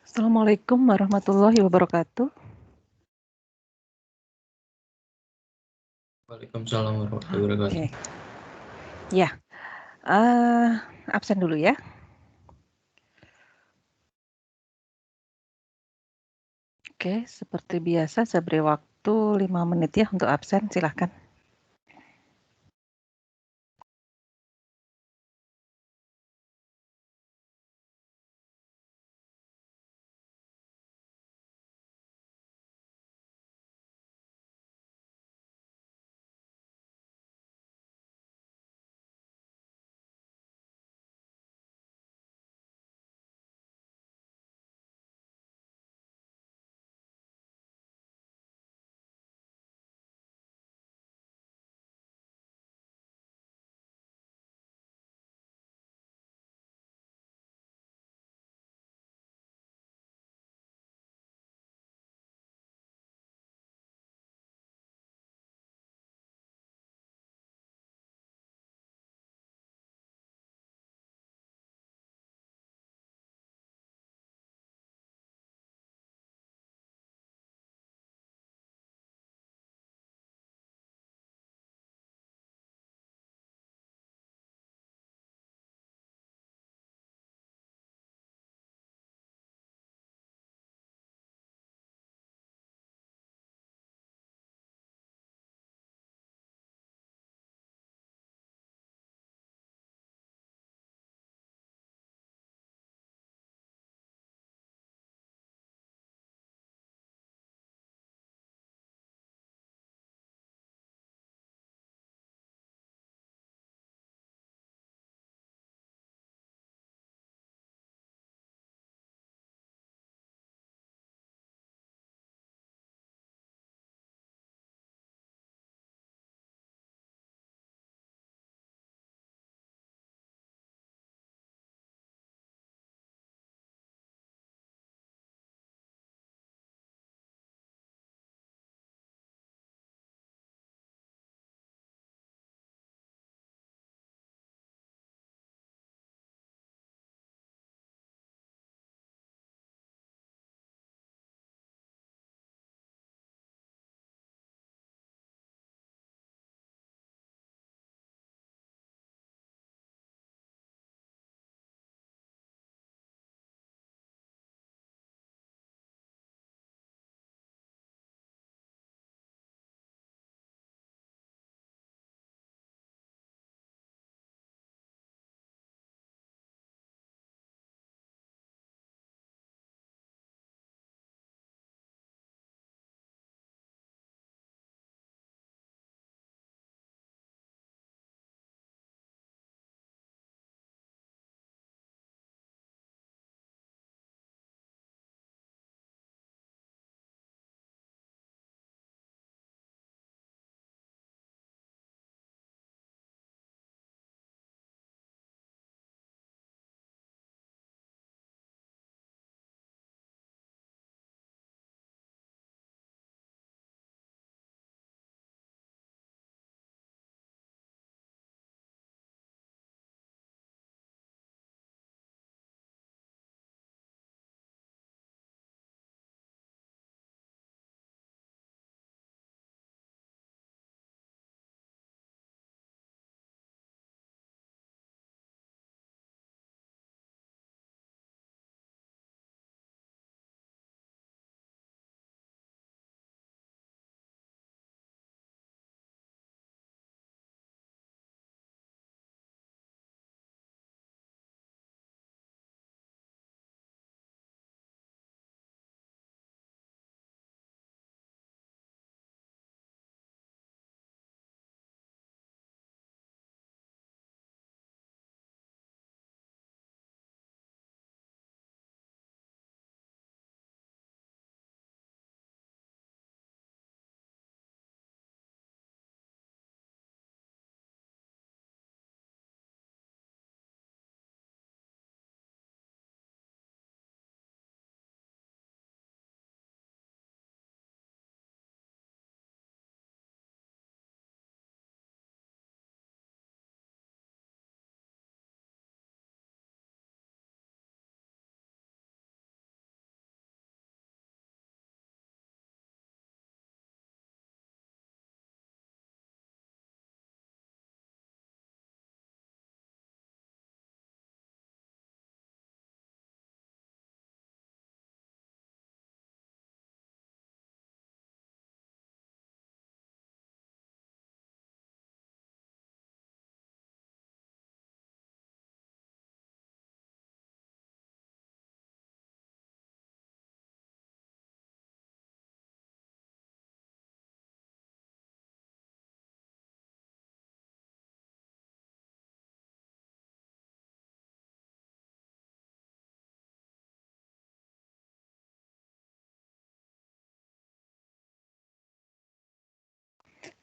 Assalamualaikum warahmatullahi wabarakatuh. Waalaikumsalam warahmatullahi wabarakatuh. Oke, ya, eee, absen dulu ya. Oke, seperti biasa saya beri waktu 5 menit ya untuk absen, silahkan.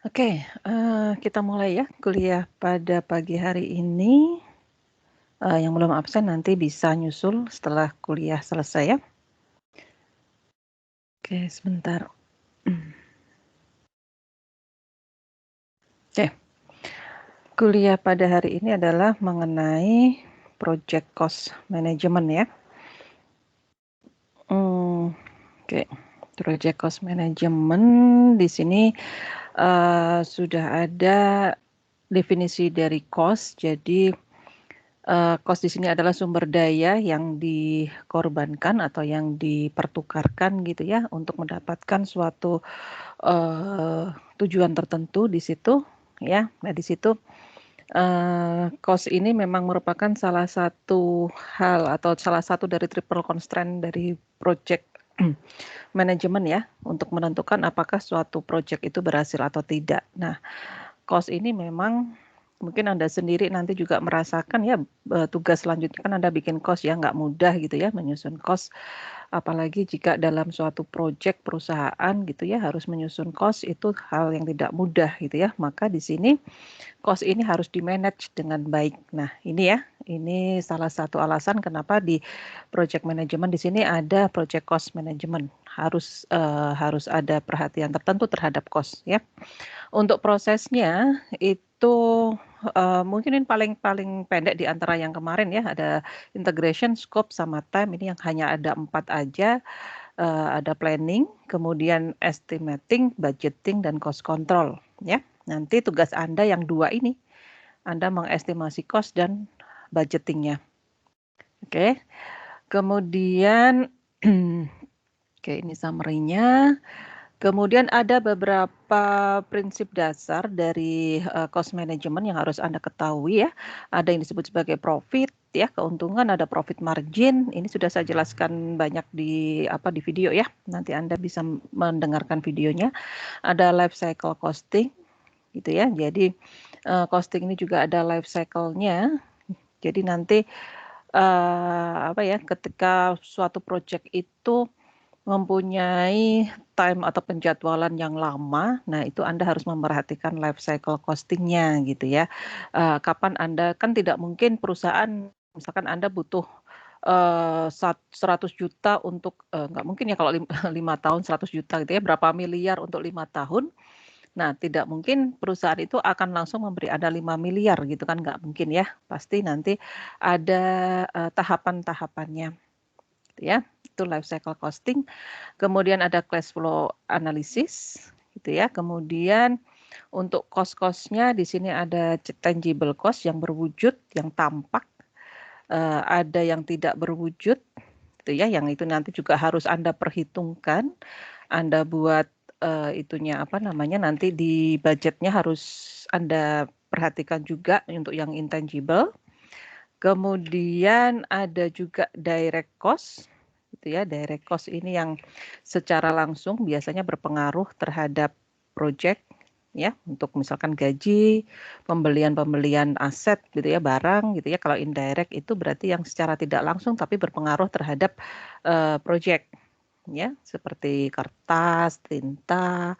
Oke, kita mulai ya kuliah pada pagi hari ini. Yang belum absen nanti bisa nyusul setelah kuliah selesai ya. Oke, sebentar. Oke, kuliah pada hari ini adalah mengenai project cost management ya. Oke, project cost management di sini sudah ada definisi dari cost. Jadi cost di sini adalah sumber daya yang dikorbankan atau yang dipertukarkan gitu ya untuk mendapatkan suatu tujuan tertentu di situ ya. Nah di situ cost ini memang merupakan salah satu hal atau salah satu dari triple constraint dari project manajemen ya untuk menentukan apakah suatu project itu berhasil atau tidak. Nah, cost ini memang mungkin Anda sendiri nanti juga merasakan ya tugas selanjutnya kan Anda bikin cost ya, nggak mudah gitu ya menyusun cost. Apalagi jika dalam suatu project perusahaan gitu ya harus menyusun cost itu hal yang tidak mudah gitu ya. Maka di sini cost ini harus di-manage dengan baik. Nah, ini salah satu alasan kenapa di project management di sini ada project cost management. Harus ada perhatian tertentu terhadap cost ya. Untuk prosesnya itu mungkin ini paling pendek di antara yang kemarin ya, ada integration, scope, sama time. Ini yang hanya ada 4 aja. Ada planning, kemudian estimating, budgeting, dan cost control ya. Nanti tugas Anda yang 2 ini, Anda mengestimasi cost dan budgetingnya. Oke. Kemudian oke, ini summary-nya. Kemudian ada beberapa prinsip dasar dari cost management yang harus Anda ketahui ya. Ada yang disebut sebagai profit ya, keuntungan, ada profit margin. Ini sudah saya jelaskan banyak di video ya. Nanti Anda bisa mendengarkan videonya. Ada life cycle costing gitu ya. Jadi costing ini juga ada life cycle-nya. Jadi nanti ketika suatu project itu mempunyai time atau penjadwalan yang lama, nah itu Anda harus memperhatikan life cycle costing-nya gitu ya. Kapan Anda, kan tidak mungkin perusahaan, misalkan Anda butuh 100 juta untuk, nggak mungkin ya kalau 5 tahun 100 juta gitu ya, berapa miliar untuk 5 tahun. Nah tidak mungkin perusahaan itu akan langsung memberi Anda 5 miliar gitu kan, nggak mungkin ya. Pasti nanti ada tahapan-tahapannya gitu ya. Itu life cycle costing. Kemudian ada cash flow analysis gitu ya. Kemudian untuk cost-cost-nya di sini ada tangible cost yang berwujud, yang tampak, ada yang tidak berwujud gitu ya, yang itu nanti juga harus Anda perhitungkan. Anda buat nanti di budgetnya harus Anda perhatikan juga untuk yang intangible. Kemudian ada juga direct cost gitu ya. Direct cost ini yang secara langsung biasanya berpengaruh terhadap project ya, untuk misalkan gaji, pembelian aset gitu ya, barang gitu ya. Kalau indirect itu berarti yang secara tidak langsung tapi berpengaruh terhadap project ya, seperti kertas, tinta,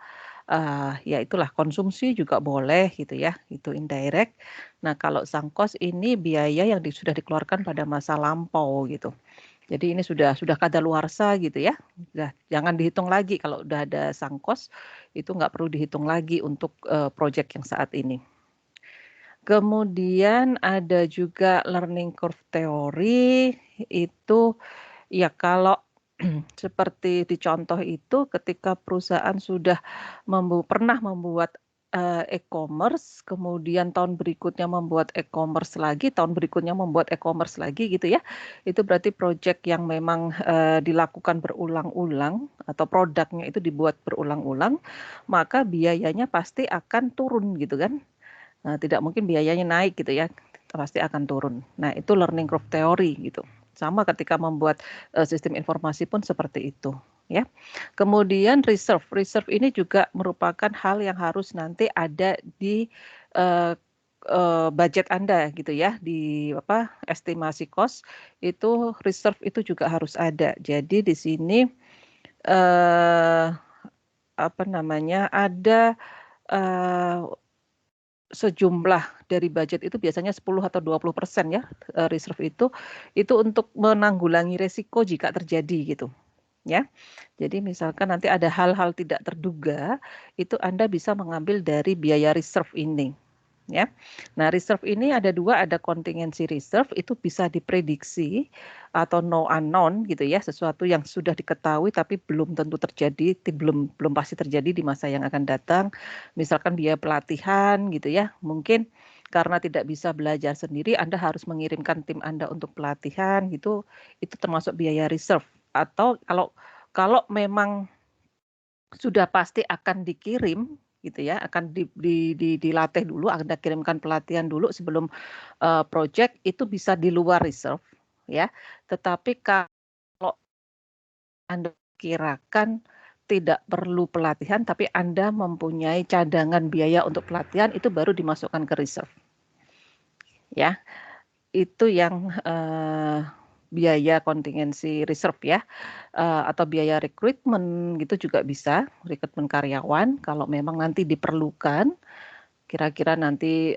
ya itulah, konsumsi juga boleh gitu ya, itu indirect. Nah, kalau sunk cost ini biaya yang sudah dikeluarkan pada masa lampau gitu. Jadi ini sudah kadaluarsa gitu ya. Jangan dihitung lagi kalau udah ada sunk cost, itu nggak perlu dihitung lagi untuk project yang saat ini. Kemudian ada juga learning curve theory, itu ya kalau seperti di contoh itu ketika perusahaan sudah pernah membuat e-commerce, kemudian tahun berikutnya membuat e-commerce lagi, tahun berikutnya membuat e-commerce lagi gitu ya. Itu berarti project yang memang dilakukan berulang-ulang atau produknya itu dibuat berulang-ulang, maka biayanya pasti akan turun gitu kan. Nah, tidak mungkin biayanya naik gitu ya, pasti akan turun. Nah, itu learning curve theory gitu. Sama ketika membuat sistem informasi pun seperti itu ya. Kemudian reserve ini juga merupakan hal yang harus nanti ada di budget Anda gitu ya, di estimasi cost itu reserve itu juga harus ada. Jadi di sini ada sejumlah dari budget itu biasanya 10 atau 20% ya, reserve itu untuk menanggulangi resiko jika terjadi gitu, ya. Jadi misalkan nanti ada hal-hal tidak terduga, itu Anda bisa mengambil dari biaya reserve ini. Ya. Nah, reserve ini ada dua, ada contingency reserve itu bisa diprediksi atau no unknown gitu ya, sesuatu yang sudah diketahui tapi belum tentu terjadi, belum pasti terjadi di masa yang akan datang. Misalkan biaya pelatihan gitu ya, mungkin karena tidak bisa belajar sendiri, Anda harus mengirimkan tim Anda untuk pelatihan gitu, itu termasuk biaya reserve. Atau kalau memang sudah pasti akan dikirim gitu ya, akan dilatih dulu, Anda kirimkan pelatihan dulu sebelum project, itu bisa di luar reserve ya. Tetapi kalau Anda kirakan tidak perlu pelatihan tapi Anda mempunyai cadangan biaya untuk pelatihan, itu baru dimasukkan ke reserve. Ya. Itu yang biaya kontingensi reserve ya, atau biaya rekrutmen gitu juga bisa, rekrutmen karyawan kalau memang nanti diperlukan, kira-kira nanti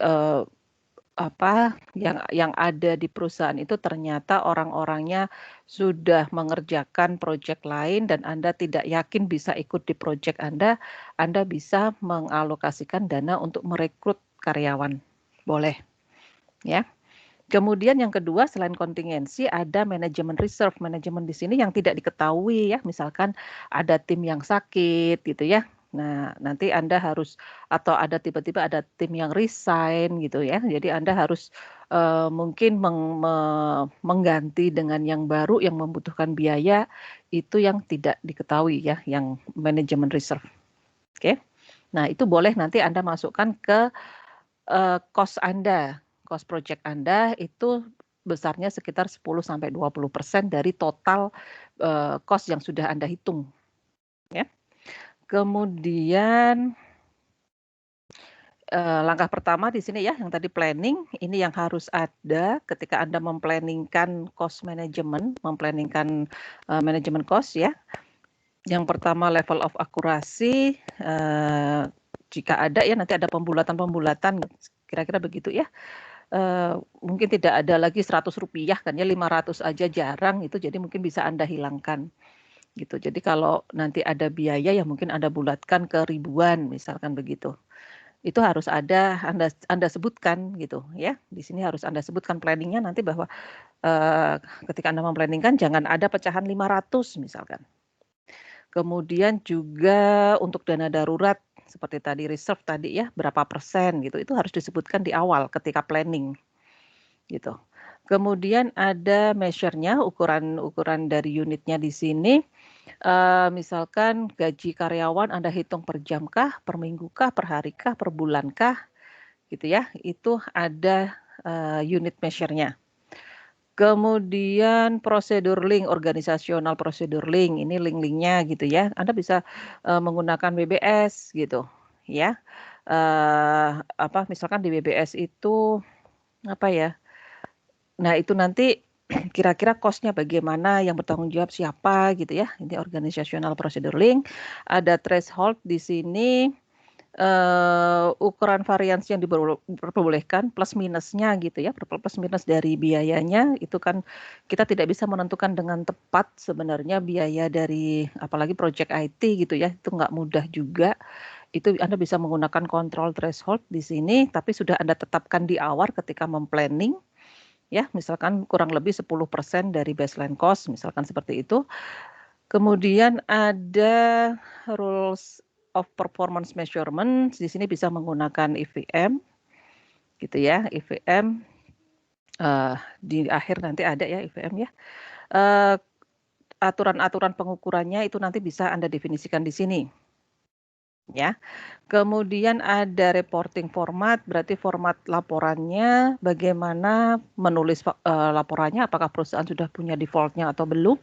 yang ada di perusahaan itu ternyata orang-orangnya sudah mengerjakan proyek lain dan Anda tidak yakin bisa ikut di proyek Anda bisa mengalokasikan dana untuk merekrut karyawan, boleh ya. Kemudian yang kedua selain kontingensi ada manajemen reserve. Manajemen di sini yang tidak diketahui ya, misalkan ada tim yang sakit gitu ya. Nah, nanti Anda harus atau tiba-tiba ada tim yang resign gitu ya. Jadi Anda harus mungkin mengganti dengan yang baru yang membutuhkan biaya, itu yang tidak diketahui ya, yang manajemen reserve. Oke. Nah, itu boleh nanti Anda masukkan ke cost Anda. Cost project Anda itu besarnya sekitar 10-20% dari total cost yang sudah Anda hitung. Ya. Kemudian langkah pertama di sini ya, yang tadi planning, ini yang harus ada ketika Anda memplanningkan cost management, memplanningkan manajemen cost ya. Yang pertama level of akurasi, jika ada ya nanti ada pembulatan-pembulatan, kira-kira begitu ya. Mungkin tidak ada lagi Rp100 kan ya, 500 aja jarang itu, jadi mungkin bisa Anda hilangkan gitu. Jadi kalau nanti ada biaya yang mungkin Anda bulatkan ke ribuan misalkan begitu. Itu harus ada Anda sebutkan gitu ya. Di sini harus Anda sebutkan planningnya nanti bahwa ketika Anda memplanningkan jangan ada pecahan 500 misalkan. Kemudian juga untuk dana darurat seperti tadi reserve tadi ya, berapa persen gitu, itu harus disebutkan di awal ketika planning gitu. Kemudian ada measure-nya, ukuran dari unitnya di sini. Misalkan gaji karyawan Anda hitung per jam kah, per minggu kah, per hari kah, per bulan kah, gitu ya. Itu ada unit measure-nya. Kemudian prosedur link, organisasional prosedur link, ini link-linknya gitu ya. Anda bisa menggunakan WBS gitu ya. Misalkan di WBS itu apa ya? Nah, itu nanti kira-kira cost-nya bagaimana, yang bertanggung jawab siapa gitu ya. Ini organizational procedure link. Ada threshold di sini, ukuran variansi yang diperbolehkan plus minusnya gitu ya, plus minus dari biayanya itu kan kita tidak bisa menentukan dengan tepat sebenarnya biaya dari apalagi project IT gitu ya, itu nggak mudah juga. Itu Anda bisa menggunakan control threshold di sini, tapi sudah Anda tetapkan di awal ketika memplanning. Ya, misalkan kurang lebih 10% dari baseline cost, misalkan seperti itu. Kemudian ada rules of performance measurement, di sini bisa menggunakan EVM, gitu ya, EVM, di akhir nanti ada ya EVM ya. Aturan-aturan pengukurannya itu nanti bisa Anda definisikan di sini. Ya. Kemudian ada reporting format, berarti format laporannya bagaimana menulis laporannya, apakah perusahaan sudah punya default-nya atau belum.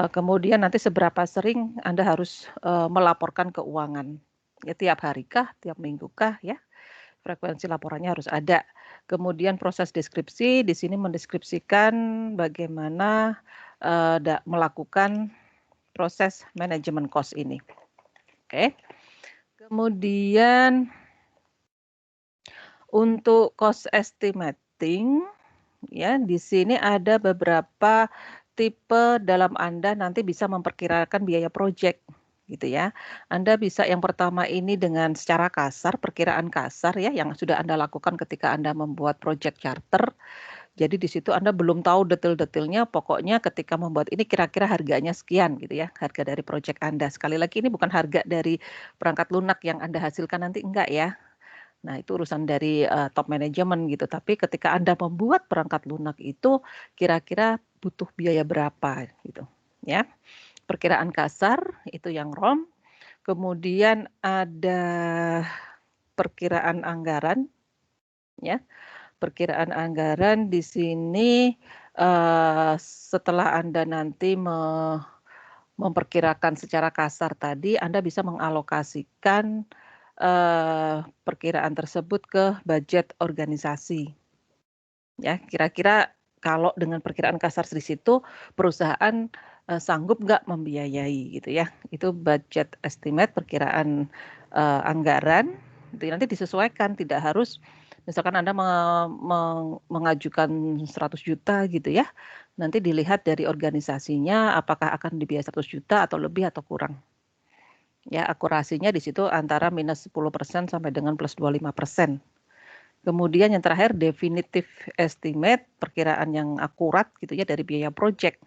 Kemudian nanti seberapa sering Anda harus melaporkan keuangan. Ya, tiap hari kah, tiap minggu kah ya. Frekuensi laporannya harus ada. Kemudian proses deskripsi, di sini mendeskripsikan bagaimana melakukan proses manajemen cost ini. Oke. Kemudian untuk cost estimating, ya, di sini ada beberapa tipe dalam Anda nanti bisa memperkirakan biaya proyek, gitu ya. Anda bisa yang pertama ini dengan secara kasar, perkiraan kasar ya, yang sudah Anda lakukan ketika Anda membuat proyek charter. Jadi di situ Anda belum tahu detail-detailnya, pokoknya ketika membuat ini kira-kira harganya sekian gitu ya, harga dari proyek Anda. Sekali lagi ini bukan harga dari perangkat lunak yang Anda hasilkan nanti, enggak ya. Nah itu urusan dari top manajemen gitu, tapi ketika Anda membuat perangkat lunak itu kira-kira butuh biaya berapa gitu ya. Perkiraan kasar itu yang ROM, kemudian ada perkiraan anggaran ya. Perkiraan anggaran di sini, setelah Anda nanti memperkirakan secara kasar tadi, Anda bisa mengalokasikan, perkiraan tersebut ke budget organisasi. Ya, kira-kira kalau dengan perkiraan kasar di situ, perusahaan, sanggup nggak membiayai gitu ya. Itu budget estimate, perkiraan, anggaran, itu nanti disesuaikan, tidak harus misalkan Anda mengajukan 100 juta gitu ya, nanti dilihat dari organisasinya apakah akan dibiayai 100 juta atau lebih atau kurang. Ya, akurasinya di situ antara minus 10% sampai dengan plus 25%. Kemudian yang terakhir definitive estimate, perkiraan yang akurat gitu ya dari biaya project.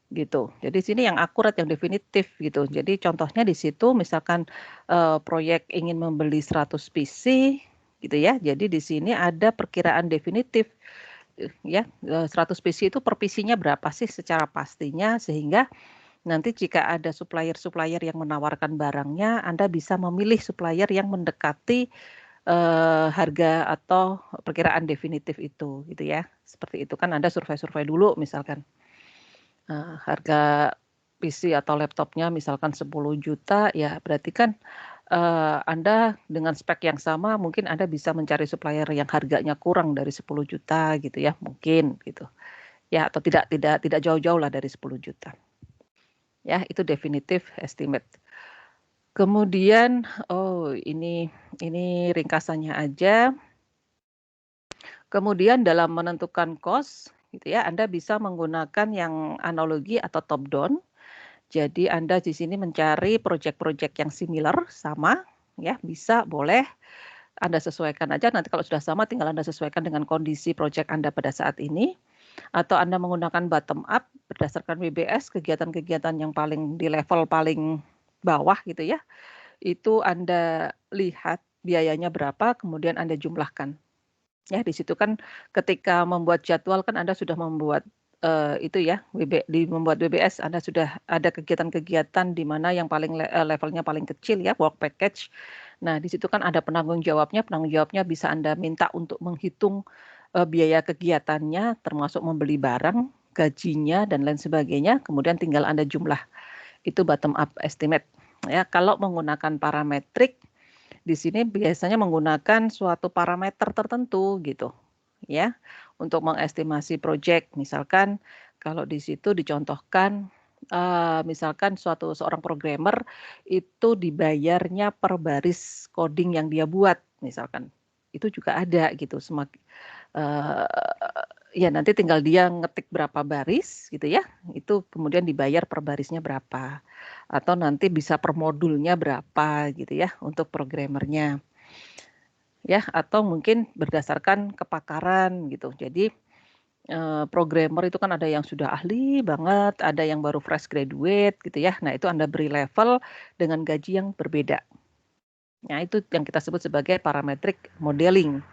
Gitu. Jadi sini yang akurat, yang definitif gitu. Jadi contohnya di situ misalkan proyek ingin membeli 100 PC gitu ya. Jadi di sini ada perkiraan definitif ya, 100 PC itu per PC-nya berapa sih secara pastinya, sehingga nanti jika ada supplier-supplier yang menawarkan barangnya, Anda bisa memilih supplier yang mendekati harga atau perkiraan definitif itu gitu ya. Seperti itu kan Anda survei-survei dulu misalkan. Harga PC atau laptopnya misalkan 10 juta, ya berarti kan, Anda dengan spek yang sama mungkin Anda bisa mencari supplier yang harganya kurang dari 10 juta gitu ya, mungkin gitu. Ya atau tidak jauh-jauh lah dari 10 juta. Ya, itu definitive estimate. Kemudian, ini ringkasannya aja. Kemudian dalam menentukan cost gitu ya, Anda bisa menggunakan yang analogi atau top down. Jadi Anda di sini mencari project-project yang similar, sama ya, bisa, boleh. Anda sesuaikan aja, nanti kalau sudah sama tinggal Anda sesuaikan dengan kondisi project Anda pada saat ini. Atau Anda menggunakan bottom up berdasarkan WBS, kegiatan-kegiatan yang paling di level paling bawah gitu ya. Itu Anda lihat biayanya berapa, kemudian Anda jumlahkan. Ya, di situ kan ketika membuat jadwal kan Anda sudah membuat, itu ya, membuat WBS Anda sudah ada kegiatan-kegiatan di mana yang paling levelnya paling kecil ya, work package. Nah, di situ kan ada penanggung jawabnya bisa Anda minta untuk menghitung, biaya kegiatannya termasuk membeli barang, gajinya, dan lain sebagainya, kemudian tinggal Anda jumlah. Itu bottom up estimate. Ya, kalau menggunakan parametrik di sini biasanya menggunakan suatu parameter tertentu gitu, ya, untuk mengestimasi proyek. Misalkan kalau di situ dicontohkan, misalkan seorang programmer itu dibayarnya per baris coding yang dia buat, misalkan. Itu juga ada gitu, ya nanti tinggal dia ngetik berapa baris gitu ya, itu kemudian dibayar per barisnya berapa. Atau nanti bisa per modulnya berapa gitu ya untuk programmernya. Ya, atau mungkin berdasarkan kepakaran gitu. Jadi, programmer itu kan ada yang sudah ahli banget, ada yang baru fresh graduate gitu ya. Nah, itu Anda beri level dengan gaji yang berbeda. Nah, itu yang kita sebut sebagai parametric modeling.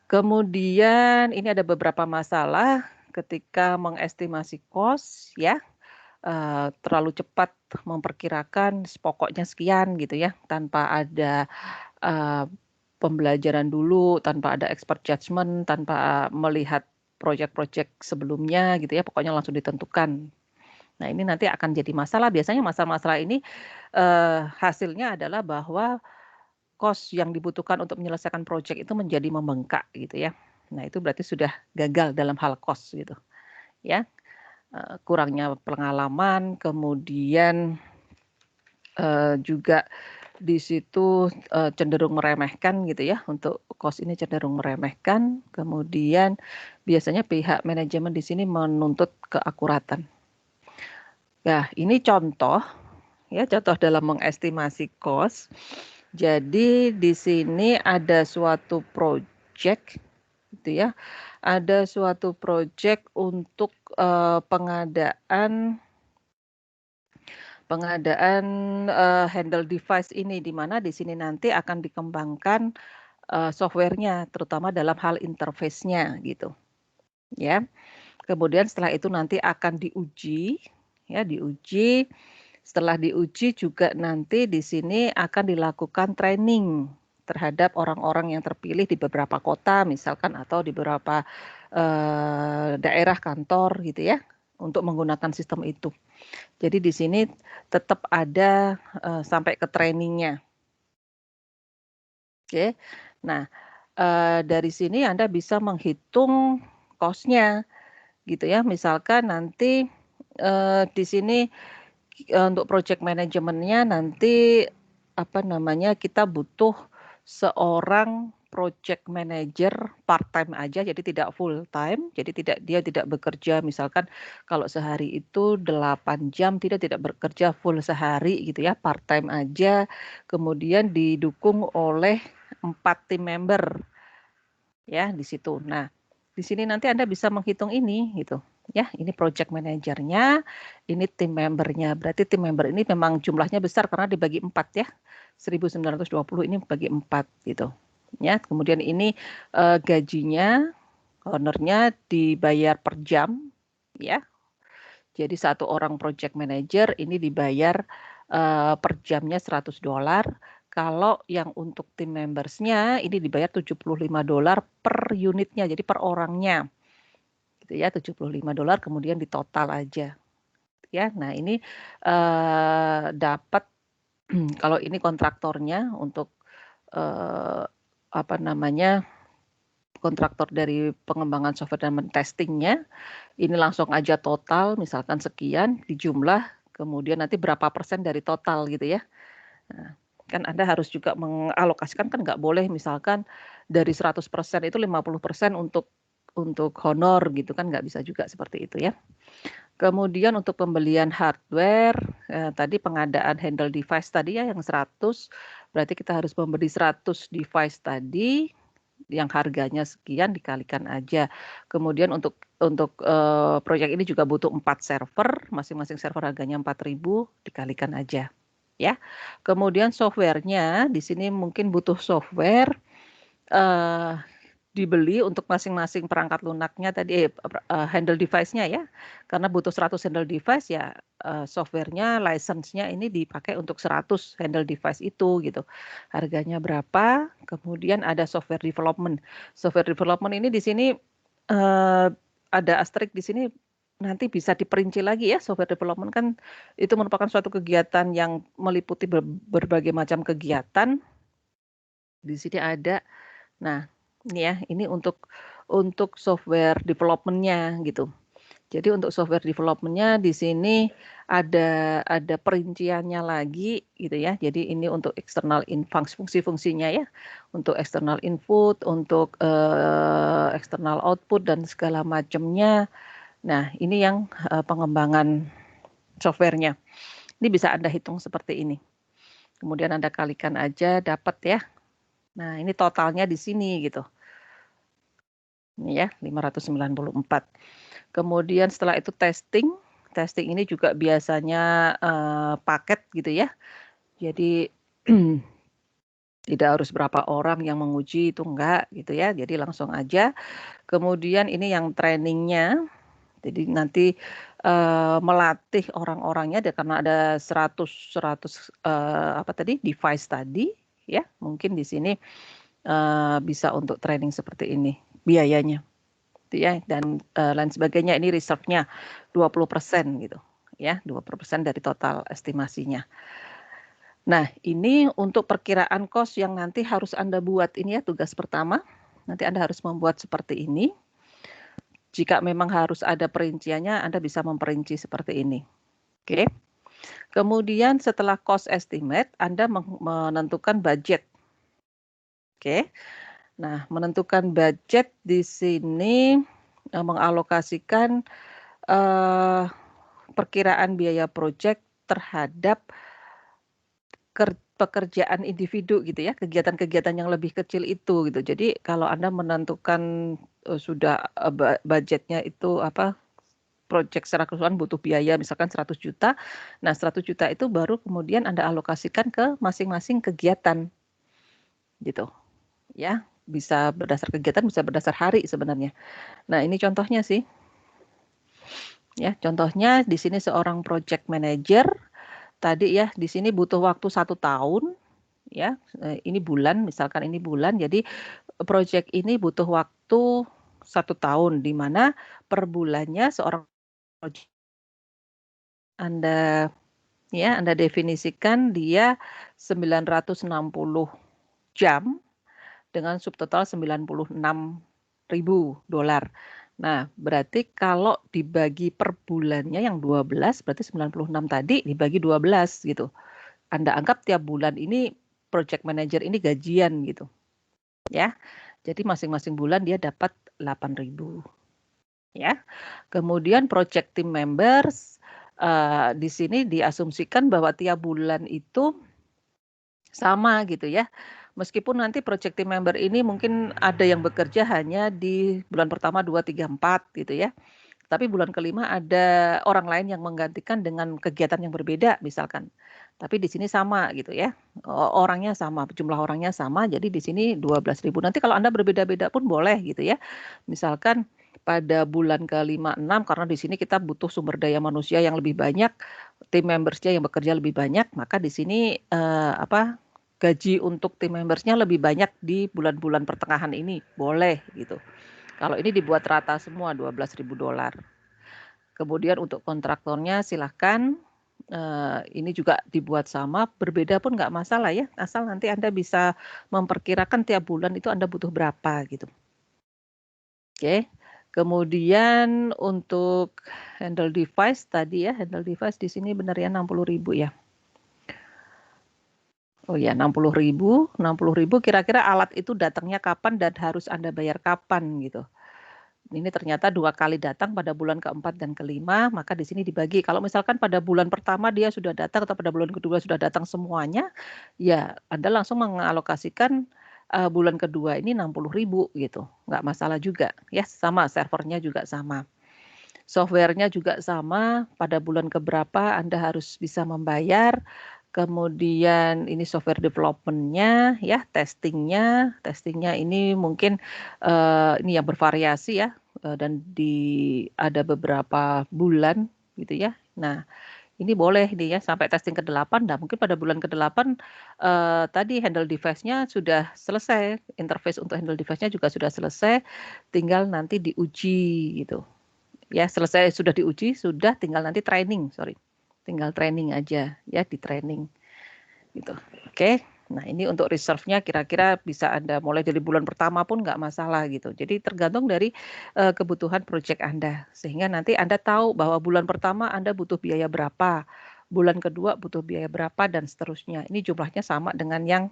Kemudian ini ada beberapa masalah ketika mengestimasi cost ya, terlalu cepat memperkirakan pokoknya sekian gitu ya, tanpa ada, pembelajaran dulu, tanpa ada expert judgment, tanpa melihat proyek-proyek sebelumnya gitu ya, pokoknya langsung ditentukan. Nah, ini nanti akan jadi masalah, biasanya masalah-masalah ini, hasilnya adalah bahwa cost yang dibutuhkan untuk menyelesaikan proyek itu menjadi membengkak gitu ya. Nah, itu berarti sudah gagal dalam hal cost gitu ya, kurangnya pengalaman, kemudian, juga di situ cenderung meremehkan gitu ya, untuk cost ini cenderung meremehkan. Kemudian biasanya pihak manajemen di sini menuntut keakuratan. Nah, ini contoh ya, contoh dalam mengestimasi cost. Jadi di sini ada suatu project gitu ya. Ada suatu project untuk pengadaan handle device ini, di mana di sini nanti akan dikembangkan softwarenya, terutama dalam hal interface-nya gitu ya. Kemudian setelah itu nanti akan diuji ya, diuji. Setelah diuji juga nanti di sini akan dilakukan training terhadap orang-orang yang terpilih di beberapa kota misalkan, atau di beberapa daerah kantor gitu ya, untuk menggunakan sistem itu. Jadi di sini tetap ada sampai ke trainingnya. Oke. Nah, dari sini Anda bisa menghitung cost-nya gitu ya. Misalkan nanti di sini untuk project manajemennya nanti kita butuh seorang project manager part-time aja, jadi tidak full-time, jadi dia tidak bekerja misalkan kalau sehari itu 8 jam, tidak bekerja full sehari gitu ya, part-time aja, kemudian didukung oleh 4 tim member ya di situ. Nah, di sini nanti Anda bisa menghitung ini gitu. Ya, ini project manajernya, ini tim membernya. Berarti tim member ini memang jumlahnya besar karena dibagi 4 ya. 1920 ini bagi 4 gitu. Ya, kemudian ini gajinya, ownernya dibayar per jam ya. Jadi satu orang project manager ini dibayar per jamnya $100. Kalau yang untuk tim membersnya ini dibayar $75 per unitnya, jadi per orangnya. Gitu ya, $75 kemudian ditotal aja. Ya, nah ini dapat kalau ini kontraktornya untuk kontraktor dari pengembangan software dan testingnya, ini langsung aja total misalkan sekian dijumlah, kemudian nanti berapa persen dari total gitu ya. Nah, kan Anda harus juga mengalokasikan, kan nggak boleh misalkan dari 100% itu 50% untuk honor gitu kan, nggak bisa juga seperti itu ya. Kemudian untuk pembelian hardware, tadi pengadaan handle device tadi ya yang 100, berarti kita harus membeli 100 device tadi yang harganya sekian dikalikan aja. Kemudian untuk proyek ini juga butuh 4 server, masing-masing server harganya 4.000, dikalikan aja. Ya. Kemudian softwarenya di sini mungkin butuh software dibeli untuk masing-masing perangkat lunaknya tadi, handle device-nya ya. Karena butuh 100 handle device ya, softwarenya, license-nya ini dipakai untuk 100 handle device itu gitu. Harganya berapa? Kemudian ada software development. Software development ini di sini ada asterisk di sini, nanti bisa diperinci lagi ya. Software development kan itu merupakan suatu kegiatan yang meliputi berbagai macam kegiatan. Di sini ada. Nah, ini ya, ini untuk software development-nya gitu. Jadi untuk software development-nya di sini ada perinciannya lagi gitu ya. Jadi ini untuk external fungsi-fungsinya ya. Untuk external input, untuk external output dan segala macamnya. Nah, ini yang pengembangan softwarenya. Ini bisa Anda hitung seperti ini. Kemudian Anda kalikan aja, dapat ya. Nah, ini totalnya di sini gitu. Ini ya, 594. Kemudian setelah itu testing ini juga biasanya paket gitu ya. Jadi tidak harus berapa orang yang menguji, itu enggak gitu ya. Jadi langsung aja. Kemudian ini yang trainingnya. Jadi nanti melatih orang-orangnya karena ada 100 device tadi ya. Mungkin di sini bisa untuk training seperti ini biayanya. Ya, dan lain sebagainya. Ini reserve-nya 20% gitu ya, 20% dari total estimasinya. Nah, ini untuk perkiraan cost yang nanti harus Anda buat ini ya, tugas pertama. Nanti Anda harus membuat seperti ini. Jika memang harus ada perinciannya, Anda bisa memperinci seperti ini. Oke. Kemudian setelah cost estimate, Anda menentukan budget. Oke. Nah, menentukan budget di sini mengalokasikan perkiraan biaya proyek terhadap pekerjaan individu gitu ya, kegiatan-kegiatan yang lebih kecil itu gitu. Jadi kalau Anda menentukan sudah budgetnya itu proyek secara keseluruhan butuh biaya misalkan 100 juta. Nah, 100 juta itu baru kemudian Anda alokasikan ke masing-masing kegiatan. Gitu. Ya, bisa berdasar kegiatan, bisa berdasar hari sebenarnya. Nah, ini contohnya sih. Ya, contohnya di sini seorang project manager tadi ya, di sini butuh waktu 1 tahun ya. Ini bulan, misalkan ini bulan. Jadi project ini butuh waktu 1 tahun di mana per bulannya seorang project Anda definisikan dia 960 jam dengan subtotal $96.000. Nah, berarti kalau dibagi per bulannya yang 12, berarti 96 tadi dibagi 12 gitu. Anda anggap tiap bulan ini project manager ini gajian gitu. Ya. Jadi masing-masing bulan dia dapat 8.000. Ya. Kemudian project team members di sini diasumsikan bahwa tiap bulan itu sama gitu ya. Meskipun nanti project team member ini mungkin ada yang bekerja hanya di bulan pertama 2, 3, 4 gitu ya. Tapi bulan kelima ada orang lain yang menggantikan dengan kegiatan yang berbeda misalkan. Tapi di sini sama gitu ya. Orangnya sama, jumlah orangnya sama, jadi di sini 12.000. Nanti kalau Anda berbeda-beda pun boleh gitu ya. Misalkan pada bulan ke-5, 6 karena di sini kita butuh sumber daya manusia yang lebih banyak, tim membersnya yang bekerja lebih banyak, maka di sini gaji untuk tim membersnya lebih banyak di bulan-bulan pertengahan ini, boleh gitu. Kalau ini dibuat rata semua $12.000. Kemudian untuk kontraktornya silahkan ini juga dibuat sama, berbeda pun nggak masalah ya, asal nanti Anda bisa memperkirakan tiap bulan itu Anda butuh berapa gitu. Oke. Kemudian untuk handle device tadi ya, handle device di sini benar ya 60.000 ya. Oh ya, 60.000 kira-kira alat itu datangnya kapan dan harus Anda bayar kapan gitu. Ini ternyata 2 kali datang pada bulan ke-4 dan ke-5, maka di sini dibagi. Kalau misalkan pada bulan pertama dia sudah datang atau pada bulan kedua sudah datang semuanya, ya Anda langsung mengalokasikan bulan kedua ini 60.000 gitu. Nggak masalah juga ya, sama servernya juga sama. Software-nya juga sama, pada bulan keberapa Anda harus bisa membayar. Kemudian ini software development-nya ya, testingnya ini mungkin ini yang bervariasi ya, dan ada beberapa bulan gitu ya. Nah, ini boleh nih ya sampai testing ke-8. Nah, mungkin pada bulan ke-8 tadi handle device-nya sudah selesai, interface untuk handle device-nya juga sudah selesai, tinggal nanti diuji gitu. Ya, selesai sudah diuji, sudah tinggal nanti training, tinggal training aja ya, di training gitu. Oke. Nah, ini untuk reserve-nya kira-kira bisa Anda mulai dari bulan pertama pun nggak masalah gitu. Jadi tergantung dari kebutuhan proyek Anda. Sehingga nanti Anda tahu bahwa bulan pertama Anda butuh biaya berapa, bulan kedua butuh biaya berapa, dan seterusnya. Ini jumlahnya sama dengan yang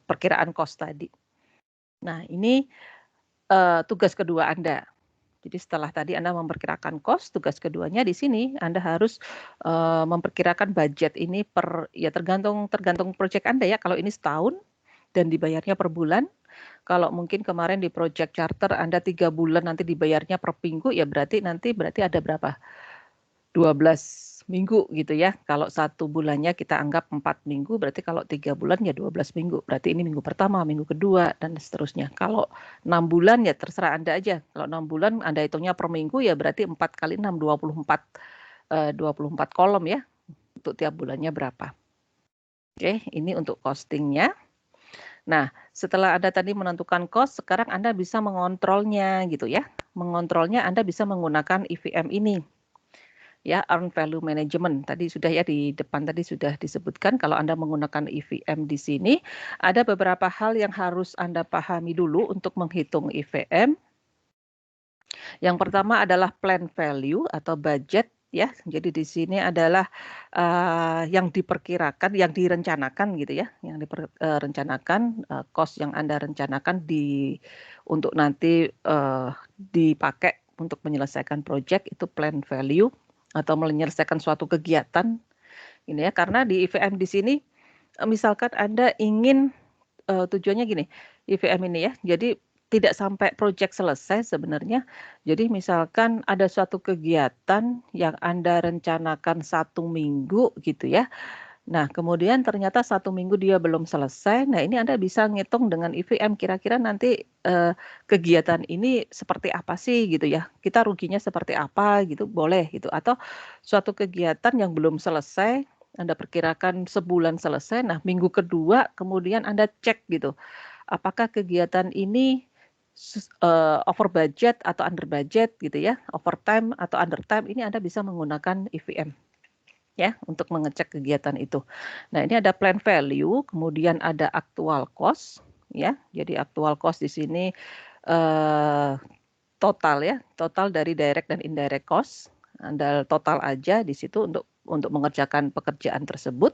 perkiraan cost tadi. Nah, ini tugas kedua Anda. Jadi setelah tadi Anda memperkirakan cost, tugas keduanya di sini Anda harus memperkirakan budget ini tergantung proyek Anda ya. Kalau ini setahun dan dibayarnya per bulan, kalau mungkin kemarin di project charter Anda 3 bulan nanti dibayarnya per minggu, ya berarti ada berapa? 12 minggu gitu ya. Kalau 1 bulannya kita anggap 4 minggu, berarti kalau 3 bulan ya 12 minggu. Berarti ini minggu pertama, minggu kedua, dan seterusnya. Kalau 6 bulan ya terserah Anda aja. Kalau 6 bulan Anda hitungnya per minggu ya berarti 4 kali 6, 24 kolom ya. Untuk tiap bulannya berapa. Oke, ini untuk costingnya. Nah, setelah Anda tadi menentukan cost, sekarang Anda bisa mengontrolnya gitu ya. Mengontrolnya Anda bisa menggunakan EVM ini. Ya, earned value management tadi sudah ya, di depan tadi sudah disebutkan kalau Anda menggunakan EVM di sini ada beberapa hal yang harus Anda pahami dulu untuk menghitung EVM. Yang pertama adalah plan value atau budget ya. Jadi di sini adalah yang diperkirakan, yang direncanakan gitu ya, yang direncanakan cost yang Anda rencanakan untuk nanti dipakai untuk menyelesaikan project itu plan value atau menyelesaikan suatu kegiatan ini ya. Karena di IVM di sini misalkan Anda ingin tujuannya gini, IVM ini ya, jadi tidak sampai proyek selesai sebenarnya. Jadi misalkan ada suatu kegiatan yang Anda rencanakan 1 minggu gitu ya. Nah, kemudian ternyata 1 minggu dia belum selesai. Nah, ini Anda bisa ngitung dengan IVM kira-kira nanti kegiatan ini seperti apa sih gitu ya. Kita ruginya seperti apa gitu, boleh gitu. Atau suatu kegiatan yang belum selesai, Anda perkirakan sebulan selesai. Nah, minggu kedua kemudian Anda cek gitu. Apakah kegiatan ini over budget atau under budget gitu ya, overtime atau undertime, ini Anda bisa menggunakan IVM ya untuk mengecek kegiatan itu. Nah, ini ada plan value, kemudian ada actual cost ya. Jadi actual cost di sini total ya, total dari direct dan indirect cost. Anda total aja di situ untuk mengerjakan pekerjaan tersebut.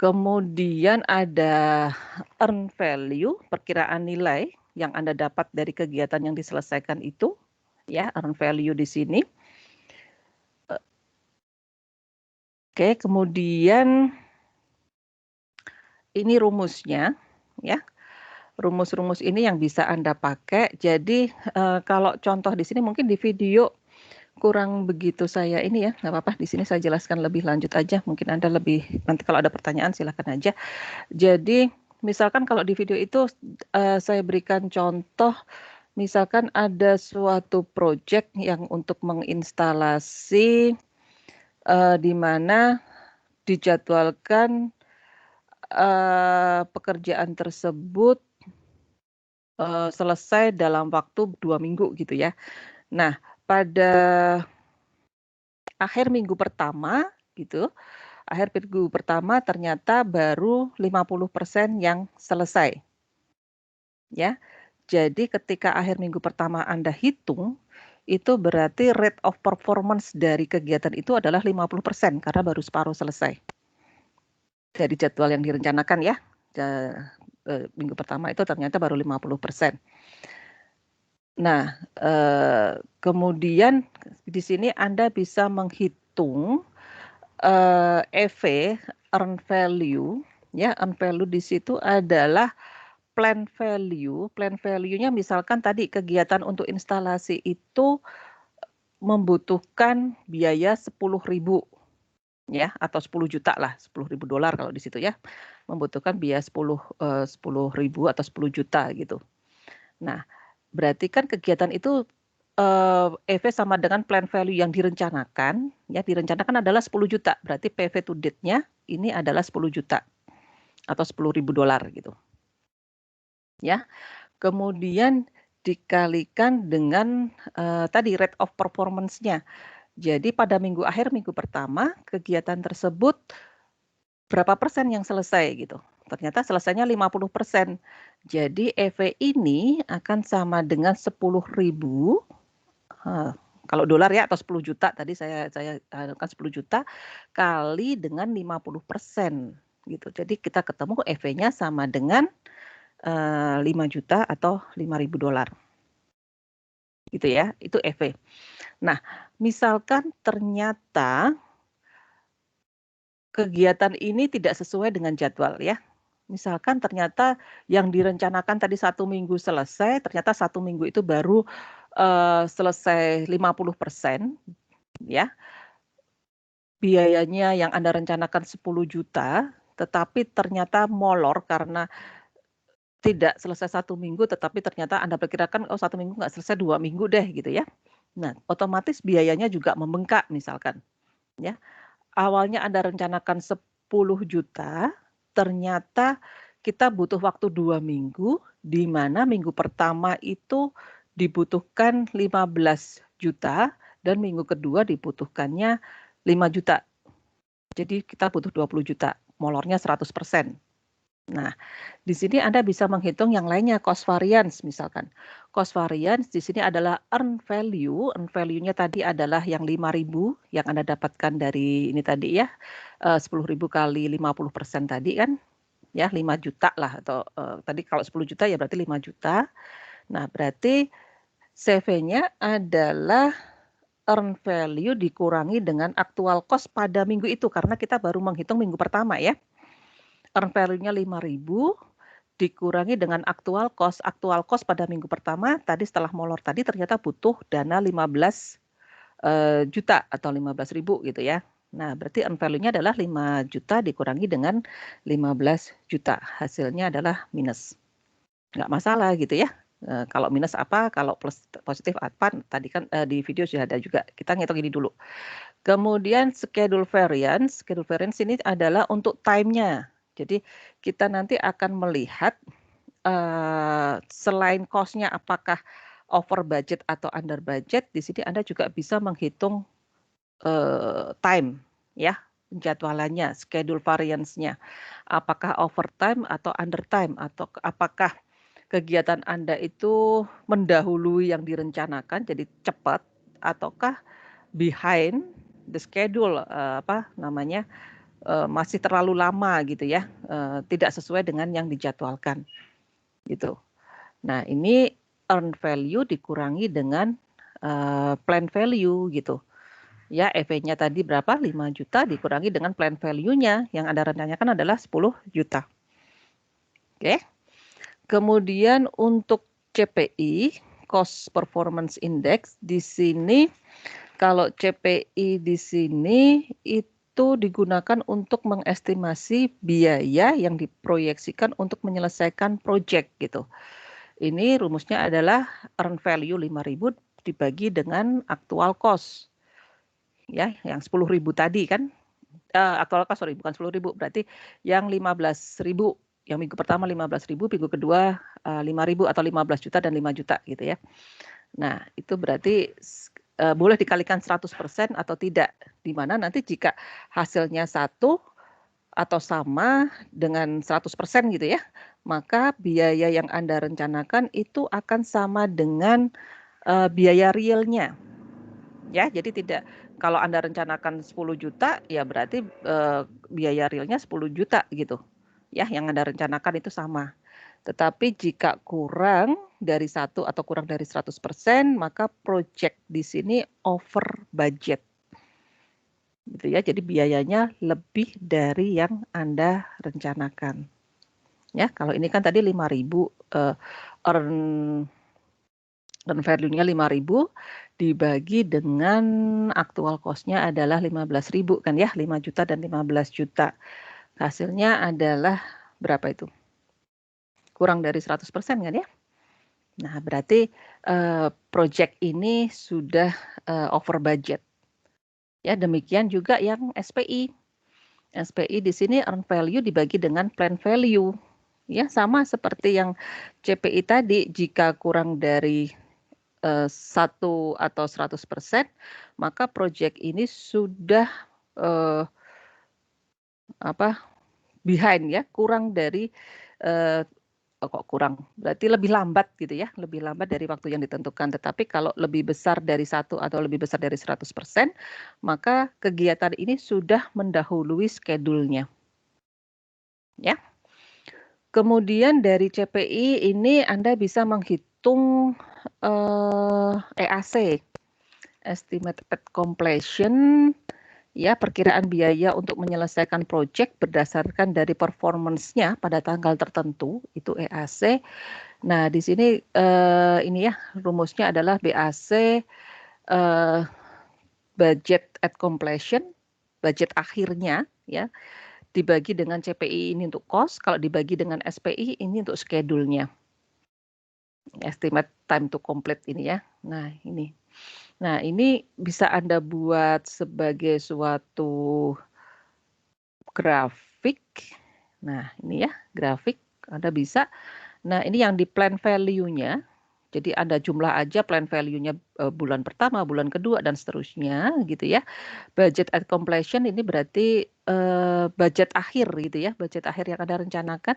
Kemudian ada earn value, perkiraan nilai yang Anda dapat dari kegiatan yang diselesaikan itu, ya, earn value di sini. Oke, kemudian ini rumusnya, ya. Rumus-rumus ini yang bisa Anda pakai. Jadi kalau contoh di sini mungkin di video kurang begitu saya ini ya, nggak apa-apa. Di sini saya jelaskan lebih lanjut aja. Mungkin Anda nanti kalau ada pertanyaan silakan aja. Jadi misalkan kalau di video itu saya berikan contoh, misalkan ada suatu project yang untuk menginstalasi di mana dijadwalkan pekerjaan tersebut selesai dalam waktu 2 minggu gitu ya. Nah, pada akhir minggu pertama gitu, akhir minggu pertama ternyata baru 50% yang selesai. Ya. Jadi ketika akhir minggu pertama Anda hitung, itu berarti rate of performance dari kegiatan itu adalah 50% karena baru separuh selesai. Dari jadwal yang direncanakan ya. Minggu pertama itu ternyata baru 50%. Nah, kemudian di sini Anda bisa menghitung EV, earn value, ya, earn value di situ adalah plan value. Plan value-nya misalkan tadi kegiatan untuk instalasi itu membutuhkan biaya 10.000 ya, atau 10 juta lah, 10.000 dolar kalau di situ ya. Membutuhkan biaya 10.000 atau 10 juta gitu. Nah, berarti kan kegiatan itu EV sama dengan plan value yang direncanakan, ya direncanakan adalah 10 juta, berarti PV to date-nya ini adalah 10 juta atau 10.000 dolar gitu. Ya, kemudian dikalikan dengan tadi rate of performance-nya. Jadi pada akhir minggu pertama kegiatan tersebut berapa persen yang selesai gitu. Ternyata selesainya 50%. Jadi EV ini akan sama dengan 10.000 kalau dolar ya atau 10 juta tadi saya kan 10 juta kali dengan 50% gitu. Jadi kita ketemu EV-nya sama dengan 5 juta atau 5.000 dolar. Gitu ya, itu EV. Nah, misalkan ternyata kegiatan ini tidak sesuai dengan jadwal ya. Misalkan ternyata yang direncanakan tadi 1 minggu selesai, ternyata 1 minggu itu baru selesai 50% ya. Biayanya yang Anda rencanakan 10 juta, tetapi ternyata molor karena tidak selesai 1 minggu, tetapi ternyata Anda perkirakan, oh 1 minggu nggak selesai, 2 minggu deh gitu ya. Nah, otomatis biayanya juga membengkak misalkan, ya. Awalnya Anda rencanakan 10 juta, ternyata kita butuh waktu 2 minggu, di mana minggu pertama itu dibutuhkan 15 juta dan minggu kedua dibutuhkannya 5 juta. Jadi kita butuh 20 juta, molornya 100%. Nah, di sini Anda bisa menghitung yang lainnya, cost variance misalkan. cost variance di sini adalah earn value. Earn value-nya tadi adalah yang 5.000 yang Anda dapatkan dari ini tadi ya. 10.000 kali 50% tadi kan. Ya, 5 juta lah atau tadi kalau 10 juta ya berarti 5 juta. Nah, berarti CV-nya adalah earn value dikurangi dengan actual cost pada minggu itu karena kita baru menghitung minggu pertama ya. Earn value-nya 5.000 dikurangi dengan actual cost. Actual cost pada minggu pertama tadi setelah molor tadi ternyata butuh dana 15 juta atau 15.000 gitu ya. Nah, berarti earn value-nya adalah 5 juta dikurangi dengan 15 juta. Hasilnya adalah minus. Nggak masalah gitu ya. Kalau minus apa, kalau plus positif apa, tadi kan di video sudah ada juga. Kita ngitung ini dulu. Kemudian schedule variance. Schedule variance ini adalah untuk time-nya. Jadi kita nanti akan melihat selain cost-nya apakah over budget atau under budget, di sini Anda juga bisa menghitung time ya, penjadwalannya, schedule variance-nya. Apakah overtime atau undertime atau apakah kegiatan Anda itu mendahului yang direncanakan jadi cepat ataukah behind the schedule masih terlalu lama gitu ya, tidak sesuai dengan yang dijadwalkan gitu. Nah, ini earn value dikurangi dengan plan value gitu. Ya, EV-nya tadi berapa? 5 juta dikurangi dengan plan value-nya yang Anda rencanakan adalah 10 juta. Oke. Kemudian untuk CPI, Cost Performance Index, di sini kalau CPI di sini itu digunakan untuk mengestimasi biaya yang diproyeksikan untuk menyelesaikan proyek gitu. Ini rumusnya adalah earn value 5.000 dibagi dengan actual cost. Ya, yang 10.000 tadi kan. Actual cost bukan 10.000, berarti yang 15.000. Yang minggu pertama 15.000, minggu kedua 5.000 atau 15 juta dan 5 juta gitu ya. Nah, itu berarti boleh dikalikan 100% atau tidak. Di mana nanti jika hasilnya 1 atau sama dengan 100% gitu ya, maka biaya yang Anda rencanakan itu akan sama dengan biaya realnya. Ya, jadi tidak, kalau Anda rencanakan 10 juta, ya berarti biaya realnya 10 juta gitu. Ya, yang Anda rencanakan itu sama. Tetapi jika kurang dari 1 atau kurang dari 100%, maka project di sini over budget. Gitu ya, jadi biayanya lebih dari yang Anda rencanakan. Ya, kalau ini kan tadi 5.000 earn value-nya 5.000 dibagi dengan actual cost-nya adalah 15.000 kan ya, 5 juta dan 15 juta. Hasilnya adalah berapa itu? Kurang dari 100% kan ya? Nah, berarti project ini sudah over budget. Ya, demikian juga yang SPI. SPI di sini earn value dibagi dengan plan value. Ya, sama seperti yang CPI tadi, jika kurang dari 1 atau 100%, maka project ini sudah behind ya, kurang dari berarti lebih lambat gitu ya, lebih lambat dari waktu yang ditentukan. Tetapi kalau lebih besar dari 1 atau lebih besar dari 100%, maka kegiatan ini sudah mendahului schedule-nya. Ya. Kemudian dari CPI ini Anda bisa menghitung EAC, Estimate at Completion, ya, perkiraan biaya untuk menyelesaikan proyek berdasarkan dari performance-nya pada tanggal tertentu, itu EAC. Nah, di sini ini ya, rumusnya adalah BAC budget at completion, budget akhirnya ya, dibagi dengan CPI ini untuk cost, kalau dibagi dengan SPI ini untuk schedule-nya. Estimate time to complete ini ya. Nah, ini. Nah, ini bisa Anda buat sebagai suatu grafik. Nah, ini ya, grafik Anda bisa. Nah, ini yang di plan value-nya. Jadi ada jumlah aja plan value-nya bulan pertama, bulan kedua, dan seterusnya gitu ya. Budget at completion ini berarti budget akhir gitu ya. Budget akhir yang Anda rencanakan,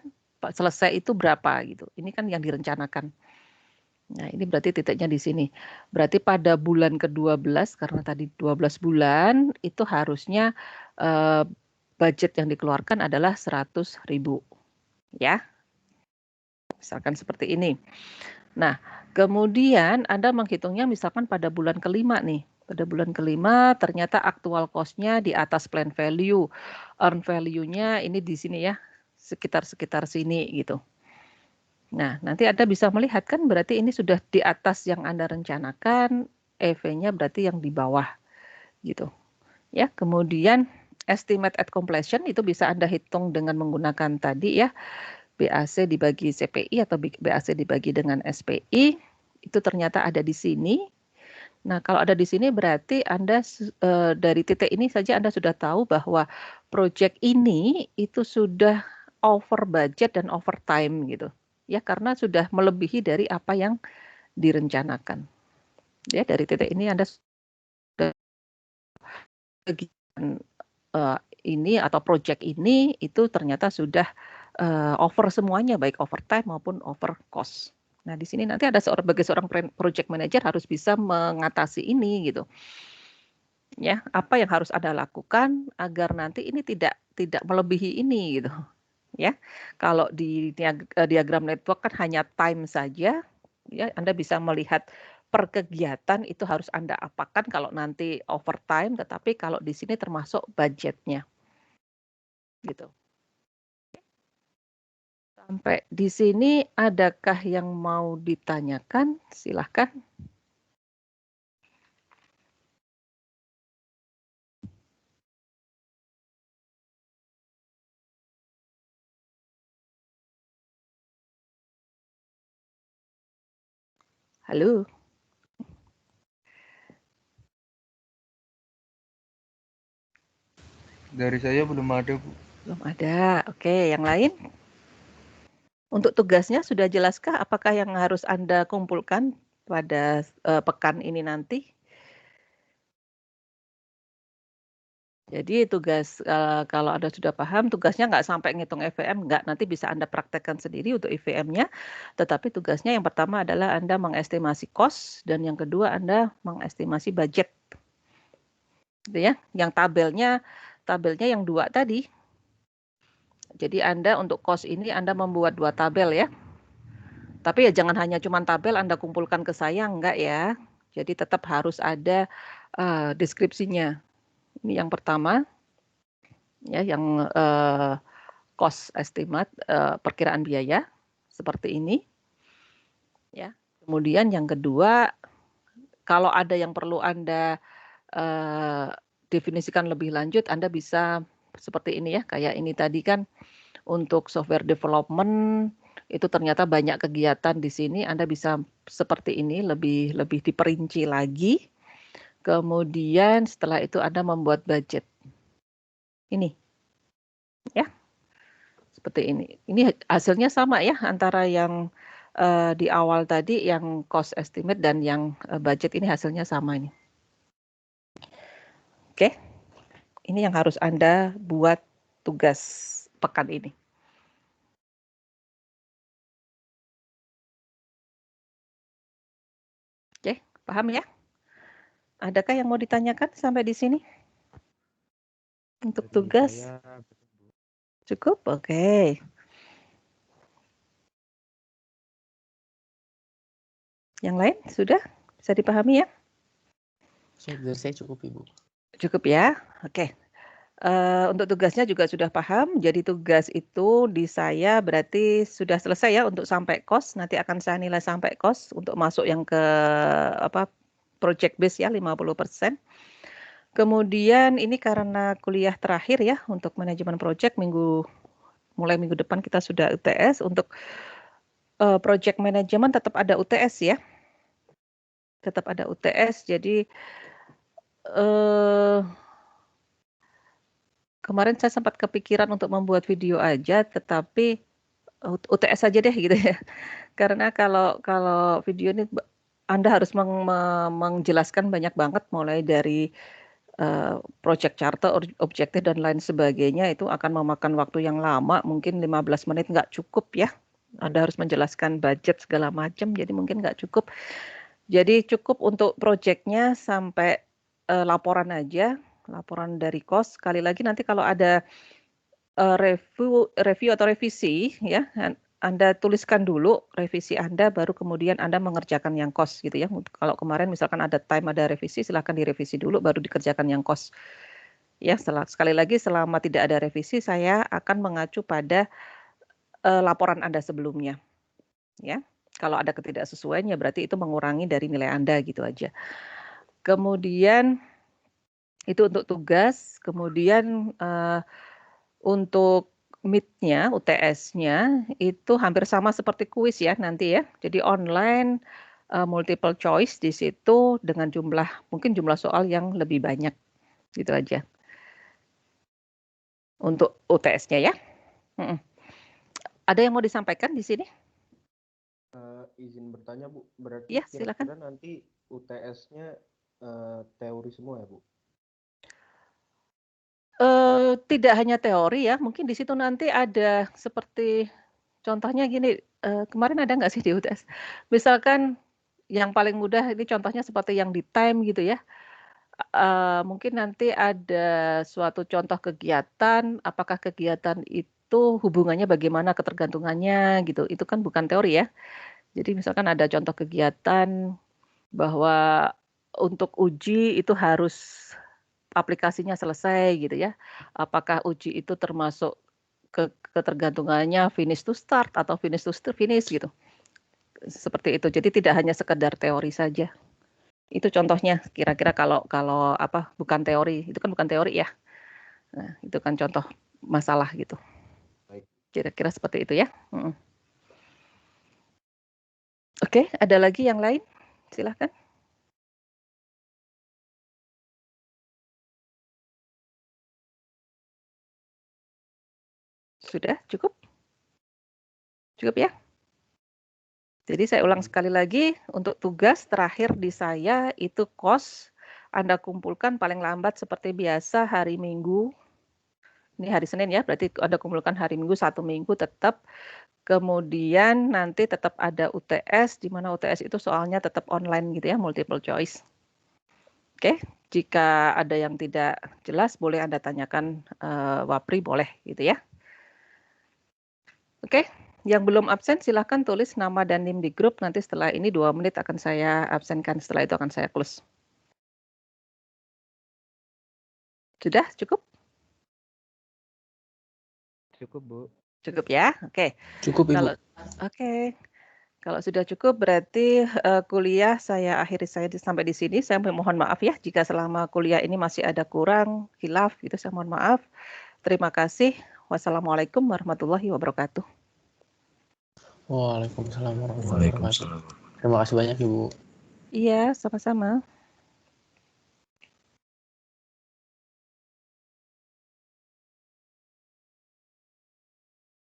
selesai itu berapa gitu. Ini kan yang direncanakan. Nah, ini berarti titiknya di sini. Berarti pada bulan ke-12, karena tadi 12 bulan, itu harusnya budget yang dikeluarkan adalah 100.000. Ya, misalkan seperti ini. Nah, kemudian Anda menghitungnya misalkan pada bulan kelima nih. Pada bulan kelima ternyata actual cost-nya di atas plan value. Earn value-nya ini di sini ya, sekitar sini gitu. Nah, nanti Anda bisa melihat kan berarti ini sudah di atas yang Anda rencanakan, EV-nya berarti yang di bawah gitu. Ya, kemudian estimate at completion itu bisa Anda hitung dengan menggunakan tadi ya, BAC dibagi CPI atau BAC dibagi dengan SPI, itu ternyata ada di sini. Nah, kalau ada di sini berarti Anda dari titik ini saja Anda sudah tahu bahwa project ini itu sudah over budget dan over time gitu. Ya, karena sudah melebihi dari apa yang direncanakan. Ya, dari titik ini Anda sudah kegiatan ini atau project ini itu ternyata sudah over semuanya, baik overtime maupun over cost. Nah, di sini nanti ada sebagai seorang project manager harus bisa mengatasi ini gitu. Ya, apa yang harus Anda lakukan agar nanti ini tidak melebihi ini gitu. Ya, kalau di diagram network kan hanya time saja, ya Anda bisa melihat per kegiatan itu harus Anda apakan kalau nanti overtime, tetapi kalau di sini termasuk budgetnya, gitu. Sampai di sini adakah yang mau ditanyakan? Silahkan. Halo. Dari saya belum ada, Bu. Belum ada. Oke, yang lain? Untuk tugasnya sudah jelaskah apakah yang harus Anda kumpulkan pada pekan ini nanti? Jadi tugas kalau Anda sudah paham, tugasnya nggak sampai ngitung EVM, nggak, nanti bisa Anda praktekkan sendiri untuk EVM-nya. Tetapi tugasnya yang pertama adalah Anda mengestimasi cost, dan yang kedua Anda mengestimasi budget. Gitu ya, yang tabelnya yang 2 tadi. Jadi Anda untuk cost ini Anda membuat 2 tabel ya. Tapi ya jangan hanya cuma tabel Anda kumpulkan ke saya, enggak ya. Jadi tetap harus ada deskripsinya. Ini yang pertama. Ya, yang cost estimate, perkiraan biaya seperti ini. Ya. Kemudian yang kedua, kalau ada yang perlu Anda definisikan lebih lanjut, Anda bisa seperti ini ya, kayak ini tadi kan untuk software development itu ternyata banyak kegiatan di sini, Anda bisa seperti ini lebih diperinci lagi. Kemudian setelah itu Anda membuat budget. Ini. Ya. Seperti ini. Ini hasilnya sama ya antara yang di awal tadi yang cost estimate dan yang budget, ini hasilnya sama ini. Oke. Ini yang harus Anda buat tugas pekan ini. Oke, paham ya? Adakah yang mau ditanyakan sampai di sini? Untuk tugas? Cukup? Oke. Yang lain sudah bisa dipahami ya? Saya cukup, Ibu. Cukup ya? Oke. Untuk tugasnya juga sudah paham, jadi tugas itu di saya berarti sudah selesai ya untuk sampai kos, nanti akan saya nilai sampai kos untuk masuk yang ke project base ya 50%. Kemudian ini karena kuliah terakhir ya untuk manajemen project, mulai minggu depan kita sudah UTS, untuk project manajemen tetap ada UTS ya. Tetap ada UTS, jadi kemarin saya sempat kepikiran untuk membuat video aja, tetapi UTS saja deh gitu ya. Karena kalau video ini Anda harus menjelaskan banyak banget, mulai dari project charter, objektif dan lain sebagainya, itu akan memakan waktu yang lama, mungkin 15 menit nggak cukup ya. Anda harus menjelaskan budget segala macam, jadi mungkin nggak cukup. Jadi cukup untuk proyeknya sampai laporan aja, laporan dari cost. Sekali lagi nanti kalau ada review atau revisi, ya, Anda tuliskan dulu revisi Anda, baru kemudian Anda mengerjakan yang cost gitu ya. Kalau kemarin misalkan ada time, ada revisi, silahkan direvisi dulu, baru dikerjakan yang cost. Ya, sekali lagi selama tidak ada revisi, saya akan mengacu pada laporan Anda sebelumnya. Ya, kalau ada ketidaksesuaian ya berarti itu mengurangi dari nilai Anda gitu aja. Kemudian itu untuk tugas, kemudian untuk meet-nya, UTS-nya itu hampir sama seperti kuis ya nanti ya. Jadi online, multiple choice di situ dengan mungkin jumlah soal yang lebih banyak gitu aja. Untuk UTS-nya ya. Ada yang mau disampaikan di sini? Izin bertanya Bu, berarti Ya, kira-kira silakan. nanti UTS-nya teori semua ya Bu? Tidak hanya teori ya, mungkin di situ nanti ada seperti contohnya gini, kemarin ada nggak sih di UTS? Misalkan yang paling mudah ini contohnya seperti yang di time gitu ya. Mungkin nanti ada suatu contoh kegiatan, apakah kegiatan itu hubungannya bagaimana, ketergantungannya gitu. Itu kan bukan teori ya. Jadi misalkan ada contoh kegiatan bahwa untuk uji itu harus aplikasinya selesai gitu ya. Apakah uji itu termasuk ketergantungannya finish to start atau finish to finish gitu. Seperti itu. Jadi tidak hanya sekedar teori saja. Itu contohnya kira-kira kalau apa bukan teori, itu kan bukan teori ya. Nah, itu kan contoh masalah gitu. Baik. Kira-kira seperti itu ya. Oke, ada lagi yang lain? Silahkan. Sudah cukup? Cukup ya? Jadi saya ulang sekali lagi, untuk tugas terakhir di saya itu cost Anda kumpulkan paling lambat seperti biasa hari Minggu. Ini hari Senin ya, berarti Anda kumpulkan hari Minggu, 1 minggu tetap. Kemudian nanti tetap ada UTS, di mana UTS itu soalnya tetap online gitu ya, multiple choice. Oke, jika ada yang tidak jelas boleh Anda tanyakan Wapri, boleh gitu ya. Oke. Yang belum absen silahkan tulis nama dan NIM di grup, nanti setelah ini 2 menit akan saya absenkan, setelah itu akan saya close. Sudah cukup? Cukup Bu. Cukup ya, oke. Cukup Ibu. Kalau sudah cukup berarti kuliah saya akhiri sampai di sini. Saya mohon maaf ya jika selama kuliah ini masih ada kurang, khilaf gitu, saya mohon maaf. Terima kasih. Wassalamualaikum warahmatullahi wabarakatuh. Waalaikumsalam warahmatullahi wabarakatuh. Terima kasih banyak Ibu. Iya, sama-sama.